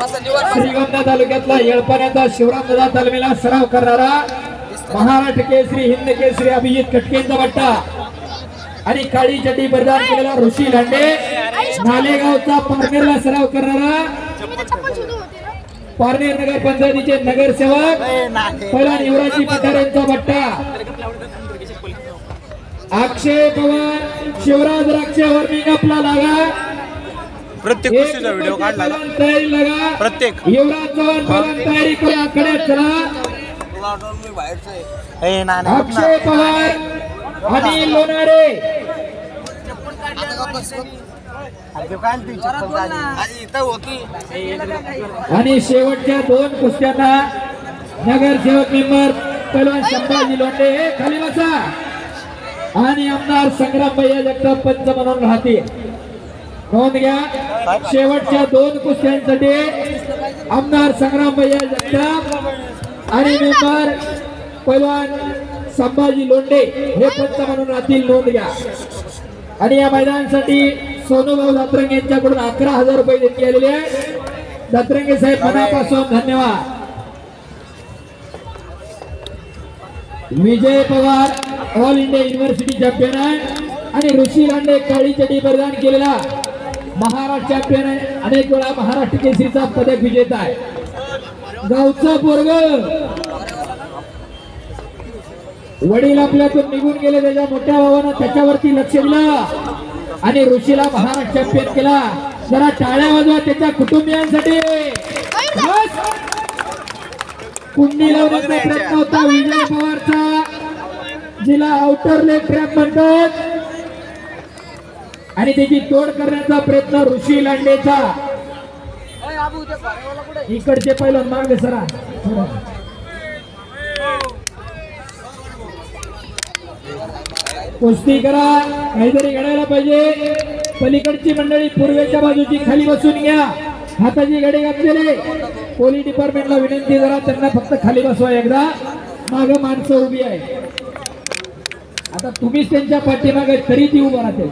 श्रीगोंदा तालुक्यातला येळपाण्याचा शिवरामदादा तालमीला सराव करणारा महाराष्ट्र केसरी हिंद केसरी अभिजित कटकेंचा बट्टा आणि काळी चड्डी परिधान केलेला ऋषी लांडे नालेगावचा पारनेरला सराव करणारा पारनेर नगर पंचायतीचे नगरसेवक पहिला युवराजी पठारेंचा बट्टा अक्षय पवार शिवराज राक्षेवर आपला लागा प्रत्येक गोष्टीचा व्हिडिओ काढला तयारी लगा प्रत्येक युवराज चव्हाण पहिला तयारी करून आकडे चला अक्षय पवार आणि लोणारे आणि शेवटच्या दोन कुस्त्यांना नगरसेवक मेंबर पैलवान संभाजी लोंढे हे खाली बसा आणि आमदार संग्राम भैया जगताप पंच म्हणून राहतील. नोंद घ्या शेवटच्या दोन कुस्त्यांसाठी आमदार संग्राम भैया जगताप आणि मेंबर पैलवान संभाजी लोंढे हे पंच म्हणून राहतील. नोंद घ्या. आणि या मैदानासाठी सोनूभाऊ दातरंगे यांच्याकडून 11,000 रुपये देण्यात आलेले आहे. दातरंगे साहेब मनापासून धन्यवाद. Vijay Pawar all India university champion आहे आणि ऋषी लांडे काळी चड्डी परिधान केलेला महाराष्ट्र चॅम्पियन आहे. अनेक वेळा महाराष्ट्र केसरीचा पदक विजेता आहे. गावचा पोरग वडील आपल्यातून निघून गेले त्याच्या मोठ्या भावानं त्याच्यावरती लक्ष दिलं आणि ऋषीला महाराष्ट्र चॅम्पियन केला. जरा टाळ्या वाजवा त्याच्या कुटुंबियांसाठी. कुंडी लावण्याचा प्रयत्न होता विजय पवारचा जिला आउटर लेग ट्रॅप म्हणतात आणि त्याची तोड करण्याचा प्रयत्न ऋषी लांडेचा. इकडचे पहिलं मार्ग सरा कुस्ती करा काहीतरी घडायला पाहिजे. पलीकडची मंडळी पूर्वेच्या बाजूची खाली बसून घ्या. हाताची घडी घातलेले पोलीस डिपार्टमेंटला विनंती करा त्यांना फक्त खाली बसवा. एकदा माग माणसं उभी आहे. आता तुम्हीच त्यांच्या पाठीमागे तरी ती उभा राहते.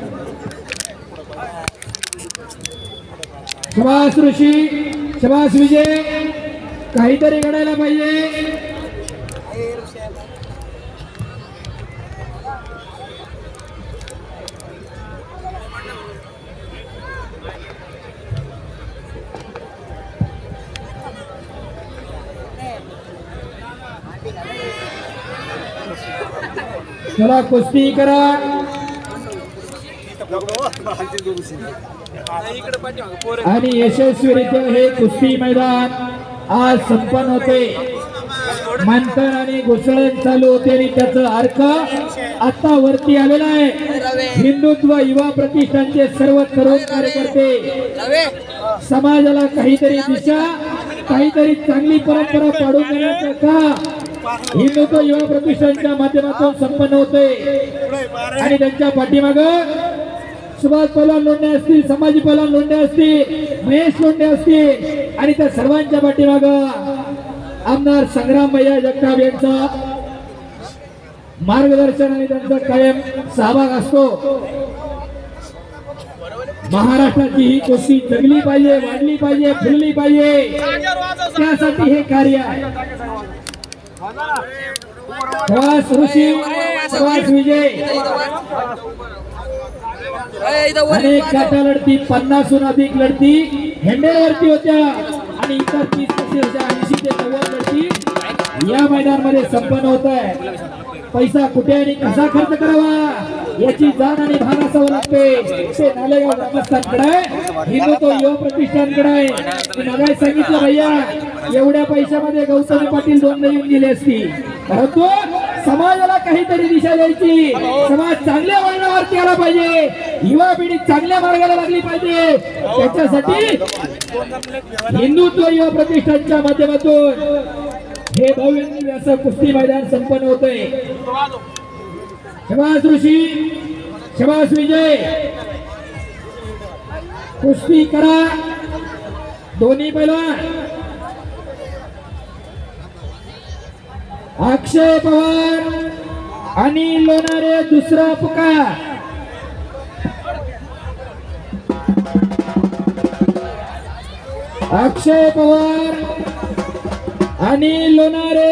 शबास ऋषी शबास विजय काहीतरी घडायला पाहिजे. चला कुस्ती करा. आणि यशस्वीरित्या हे कुस्ती मैदान आज संपन्न होते. मंथन आणि घुसळण चालू होते आणि त्याचं अर्थ आता वरती आलेला आहे. हिंदुत्व युवा प्रतिष्ठानचे सर्व तरुण कार्यकर्ते समाजाला काहीतरी दिशा काहीतरी चांगली परंपरा पाडून देण्याचं का हिंदुत्व युवा प्रतिष्ठानच्या माध्यमातून संपन्न होते. आणि त्यांच्या पाठीमाग सुभाष पहलवान लोंढे असतील संभाजी पहलवान लोंढे असतील महेश लोंढे असतील आणि त्या सर्वांच्या पाठीमाग आमदार संग्राम भैया जगताप यांचा मार्गदर्शन आणि त्यांचा कायम सहभाग असतो. महाराष्ट्राची ही कुस्ती जगली पाहिजे वाढली पाहिजे फुलली पाहिजे त्यासाठी हे कार्य आहे. शबास ऋषी शबास विजय. अनेक काटा लढती 50हून अधिक लढती हेंडेवरती होत्या आणि इतर 30 होत्या. 80 ते 90 लढती या मैदानामध्ये संपन्न होत आहे. पैसा कुठे आणि कसा खर्च करावा याची जाण आणि भान असावं लागते. ते नालेगाव ग्रामस्थांकडे हिंदुत्व युवा प्रतिष्ठानकडे मगाही सांगितलं भैया एवढ्या पैशामध्ये गौतमी पाटील 2 येऊन गेले असती. परंतु समाजाला काहीतरी दिशा द्यायची. समाज चांगल्या मार्गावरती आला पाहिजे. युवा पिढी चांगल्या मार्गाला लागली पाहिजे. त्याच्यासाठी हिंदुत्व युवा प्रतिष्ठानच्या माध्यमातून हे भव्य असं कुस्ती मैदान संपन्न होतंय. शबास ऋषी शबास विजय. कुस्ती करा दोन्ही पैलवान. अक्षय पवार आणि लोणारे दुसरा पुकार. अक्षय पवार आणि लोणारे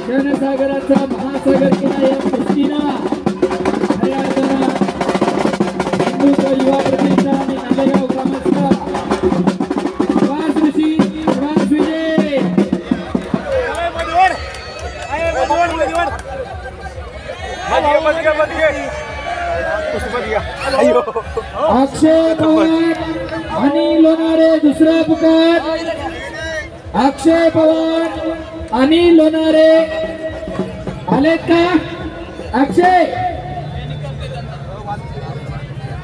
जनसागराचा महासागर किनारा या कुस्तीना हिंदुत्व युवा प्रतिष्ठान आणि नांदेगाव ग्रामस्थ वास ऋषी वास विजय अक्षय पवार आणि लोणारे दुसरा पुकार अक्षय पवार आणि लोणारे आलेत का अक्षय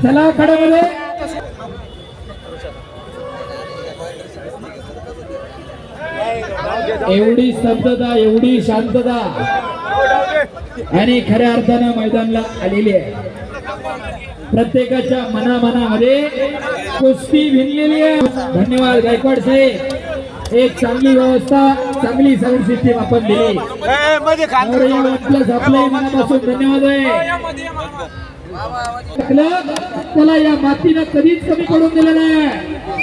चला खड्यामध्ये एवढी स्तब्धता एवढी शांतता आणि खऱ्या अर्थानं मैदानाला आलेली आहे प्रत्येकाच्या मनामध्ये कुस्ती भिनलेली आहे धन्यवाद गायकवाड साहेब एक चांगली व्यवस्था चांगली सगळी सिस्टीम आपण दिली आपले मनापासून धन्यवाद आहे त्याला या मातीनं कधीच कमी पडून दिलं नाही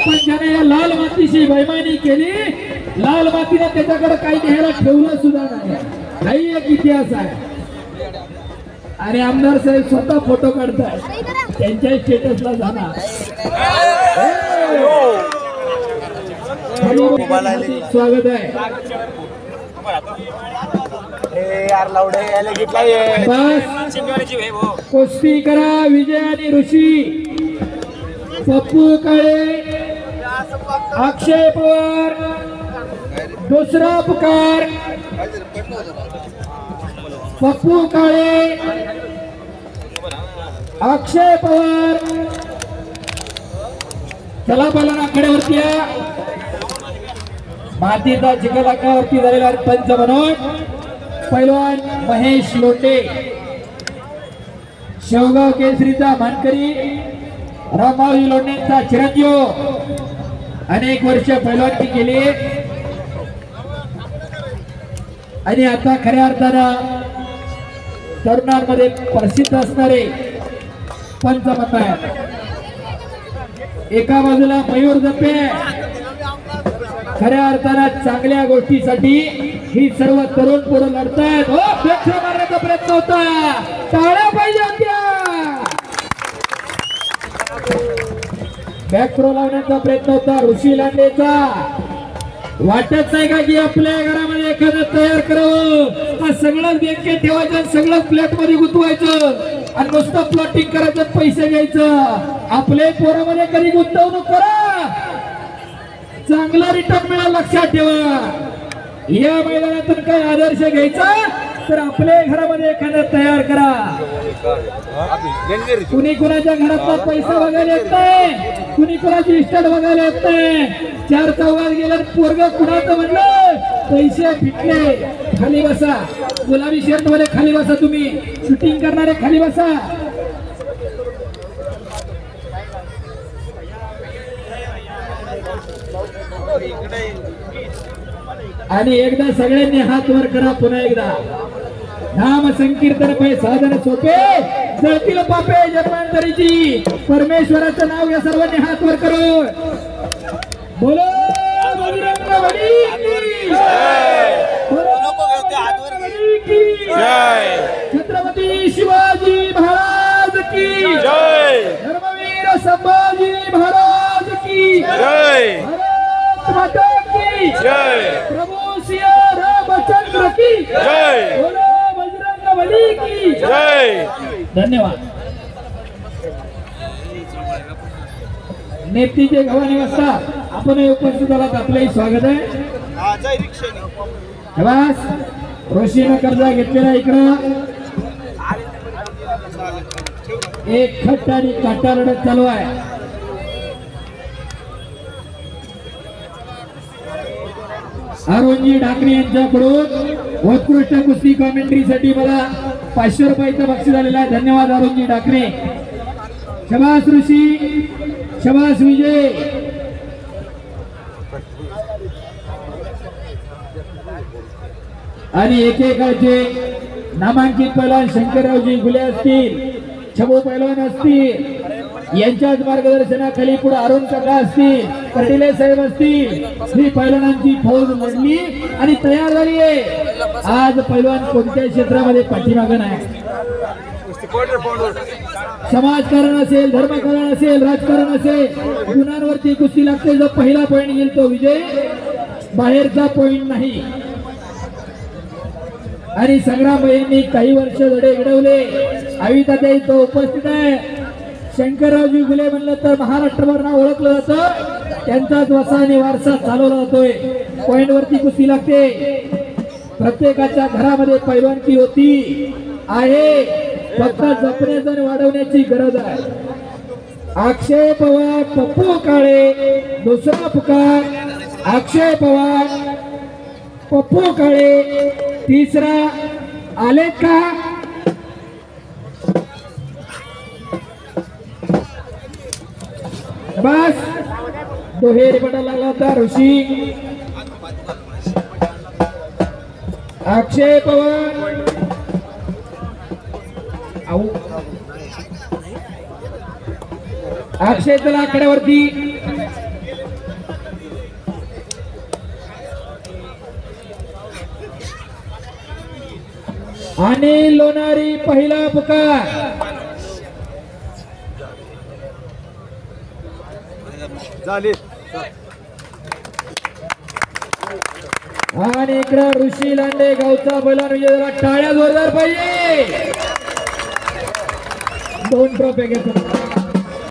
पण ज्याने या लाल मातीशी बैमानी केली लाल मातीनं त्याच्याकडे काही न्यायला ठेवलं सुद्धा नाही काही एक इतिहास आहे आणि आमदार साहेब स्वतः फोटो काढताय त्यांच्या स्टेटसला जाणार स्वागत आहे कुस्ती करा विजय आणि ऋषी पप्पू काळे अक्षय पवार दुसरा पुकार पप्पू काळे अक्षय पवार चला पहिला आकड्यावरती या मातीचा चिखलाकावरती झालेला पंच म्हणून पैलवान महेश लोंढे शेवगाव केसरीचा मानकरी रामभाऊ लोंढेंचा चिरंजीव अनेक वर्ष पैलवानकी केली आणि आता खऱ्या अर्थानं तरुणांमध्ये प्रसिद्ध असणारे पंच म्हणतात एका बाजूला मयूर जपे खऱ्या अर्थानं चांगल्या गोष्टीसाठी ही सर्व तरुण पुढे लढतायत हो प्रेक्षक मारण्याचा प्रयत्न होता टाळ्या पाहिजे होत्या बॅक थ्रो लावण्याचा प्रयत्न होता ऋषी लांडेचा वाटत नाही का की आपल्या घरामध्ये एखादं तयार करावं सगळंच बँकेत ठेवायचं सगळंच फ्लॅट मध्ये गुंतवायचं आणि नुसतं प्लॉटिंग करायचं पैसे घ्यायचं आपले पोरामध्ये कधी गुंतवणूक करा चांगला रिटर्न मिळाला लक्षात ठेवा या मैदानातून काय आदर्श घ्यायचा तर आपल्या घरामध्ये एखादा तयार करा कुणी कुणाच्या घरातला पैसा बघायला येत नाही कुणी कुणाची इस्टेट बघायला येत नाही चार चौघात गेल्या पोरग कुणाचं म्हणलं पैसे फिटले खाली बसा गुलाबी शर्ट मध्ये खाली बसा तुम्ही शूटिंग करणारे खाली बसा आणि एकदा सगळ्यांनी हात वर करा पुन्हा एकदा नाम संकीर्तन पै साधन सोपे जळतील पापे जन्मांतरीची परमेश्वराचं नाव या सर्वांनी हात वर करून बोलो बजरंगबली की जय छत्रपती शिवाजी महाराज की जय धर्मवीर संभाजी महाराज की जय भारत माता की जय प्रभु सिया रामचंद्र की जय बोलो बजरंगबली की जय धन्यवाद नेप्तीचे गव्हाणे वाजता आपण उपस्थित आलात आपलंही स्वागत आहे ऋषीनं कर्जा घेतलेला इकडं एक खट आणि काटा लढत चालू आहे. अरुणजी ढाकणे यांच्याकडून उत्कृष्ट कुस्ती कॉमेंट्रीसाठी मला 500 रुपयाचं बक्षीस आलेलं आहे. धन्यवाद अरुणजी ढाकणे. शबास ऋषी, शबास विजय. आणि एकेकाचे नामांकित पैलवान शंकररावजी गुले असतील, छबू पैलवान असतील, यांच्याच मार्गदर्शनाखाली पुढे अरुण काका असतील, कर्डिले साहेब असतील, ही पैलवानांची फौज लढली आणि तयार झाली आहे. आज पैलवान कोणत्या क्षेत्रामध्ये पाठीमागं नाही. समाजकारण असेल, धर्मकारण असेल, राजकारण असेल, गुणांवरती कुस्ती लागते. जो पहिला पॉईंट येईल तो विजय, बाहेरचा पॉईंट नाही. आणि संग्राम यांनी काही वर्ष धडे घडवले. आविताताई इथं उपस्थित आहे. शंकररावजी गुले म्हणलं तर महाराष्ट्रभर नाव ओळखलं जातं. त्यांचाच वसा आणि वारसा चालवला जातोय. पॉइंट वरती कुस्ती लागते. प्रत्येकाच्या घरामध्ये पैलवानकी होती आहे, फक्त जपण्याचं आणि वाढवण्याची गरज आहे. अक्षय पवार, पप्पू काळे दुसरा पुकार. अक्षय पवार, पप्पू काळे तिसरा. आले का? बस दोहेरी पडा लागला होता. ऋषी, अक्षय पवार, अक्षय चला आकड्यावरती. आणि लोणारी पहिला पुकार. आणि इकडं ऋषी लांडे गावचा बैलान विजयाला टाळ्या जोरदार पाहिजे. 2 ट्रॉफी घेतो.